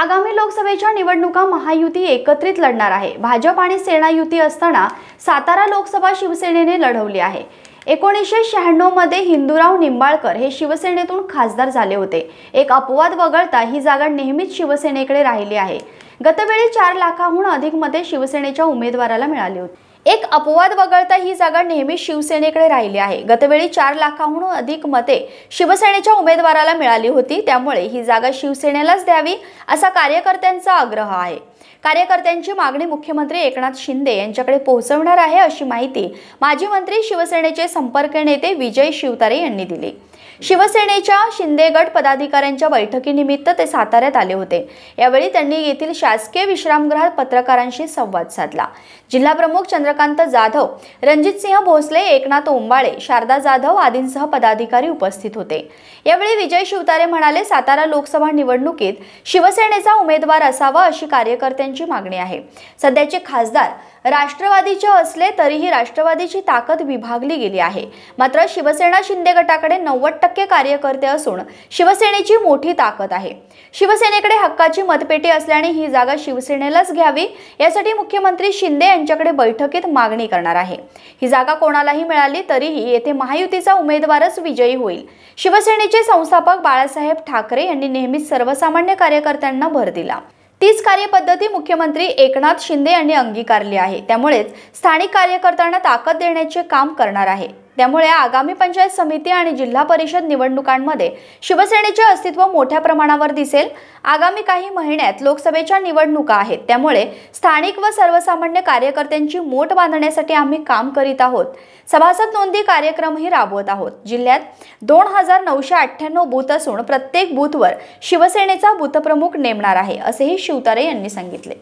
आगामी लोकसभेच्या निवडणुका महायुती एकत्रित लढणार आहे। भाजप आणि सेना युती असताना सातारा लोकसभा शिवसेनेने लढवली आहे। 1996 मध्ये हिंदूराव निंबाळकर हे शिवसेनेतून खासदार झाले होते। एक अपवाद वगळता ही जागा नेहमीच शिवसेनेकडे राहिली आहे। गतवेळी 4 लाखांहून अधिक मते शिवसेनेच्या उमेदवाराला मिळाली होती। एक अपवाद वगळता ही जागा नेहमी शिवसेनेकडे राहिली आहे। गतवेळी 4 लाखांहून अधिक मते शिवसेनेच्या उमेदवाराला मिळाली होती, त्यामुळे ही जागा शिवसेनेलाच द्यावी असा कार्यकर्त्यांचा आग्रह आहे। कार्यकर्त्यांची मागणी मुख्यमंत्री एकनाथ शिंदे यांच्याकडे पोहोचवणार आहे, अशी माहिती माजी मंत्री शिवसेनेचे संपर्क नेते विजय शिवतारे यांनी दिली। शिवसेनेच्या शिंदे गट पदाधिकाऱ्यांच्या बैठकीनिमित्त ते साताऱ्यात आले होते। यावेळी त्यांनी येथील शासकीय विश्रामगृहात पत्रकारांशी संवाद साधला। जिल्हा प्रमुख चंद्रकांत जाधव, रणजितसिंह भोसले, एकनाथ ओंबाळे, शारदा जाधव आदींसह पदाधिकारी उपस्थित होते। यावेळी विजय शिवतारे म्हणाले, सातारा लोकसभा निवडणुकीत शिवसेनेचा उमेदवार असावा अशी कार्यकर्त्यांची मागणी आहे। सध्याचे खासदार राष्ट्रवादीचे असले तरीही राष्ट्रवादीची ताकद विभागली गेली आहे। मात्र शिवसेना शिंदे गटाकडे 90% कार्यकर्ते असून शिवसेनेची मोठी ताकद आहे। शिवसेनेकडे हक्काची मतपेटी असल्याने ही जागा शिवसेनेलाच घ्यावी यासाठी मुख्यमंत्री शिंदे यांच्याकडे बैठकीत मागणी करणार आहे। ही जागा कोणालाही मिळाली तरीही येथे महायुतीचा उमेदवारच विजयी होईल। शिवसेनेचे संस्थापक बाळासाहेब ठाकरे यांनी नेहमीच सर्वसामान्य कार्यकर्त्यांना भर दिला। तीच कार्यपद्धती मुख्यमंत्री एकनाथ शिंदे यांनी अंगीकारली आहे। त्यामुळेच स्थानिक कार्यकर्त्यांना ताकद देण्याचे काम करणार आहे। त्यामुळे आगामी पंचायत समिती आणि जिल्हा परिषद निवडणुकांमध्ये शिवसेनेचे अस्तित्व मोठ्या प्रमाणावर दिसेल। आगामी काही महिन्यात लोकसभेच्या निवडणुका आहेत, त्यामुळे स्थानिक व सर्वसामान्य कार्यकर्त्यांची मोट बांधण्यासाठी आम्ही काम करीत आहोत। सभासद नोंदी कार्यक्रमही राबवत आहोत। जिल्ह्यात 2998 बूथ असून प्रत्येक बूथवर शिवसेनेचा बूथप्रमुख नेमणार आहे, असेही शिवतारे यांनी सांगितले।